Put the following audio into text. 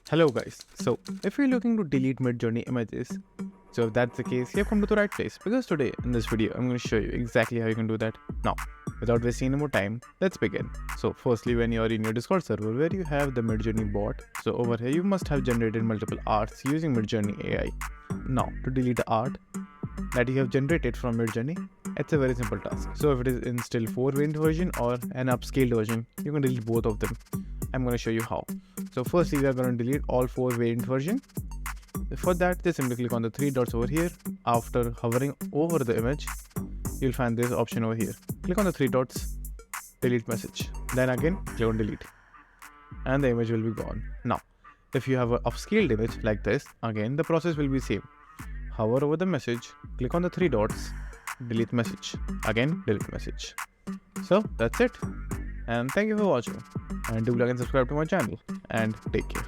Hello guys, so if you're looking to delete Midjourney images, so if that's the case, you have come to the right place because today in this video, I'm going to show you exactly how you can do that. Now, without wasting any more time, let's begin. So firstly, when you're in your Discord server where you have the Midjourney bot, so over here you must have generated multiple arts using Midjourney AI. Now, to delete the art that you have generated from Midjourney, it's a very simple task. So if it is in still 4 variant version or an upscaled version, you can delete both of them. I'm going to show you how. So firstly, we are going to delete all 4 variant version. For that, just simply click on the 3 dots over here. After hovering over the image, you'll find this option over here. Click on the 3 dots, delete message. Then again, click on delete. And the image will be gone. Now, if you have an upscaled image like this, again, the process will be same. Hover over the message, click on the 3 dots, delete message. Again, delete message. So that's it. And thank you for watching. And do like and subscribe to my channel. And take care.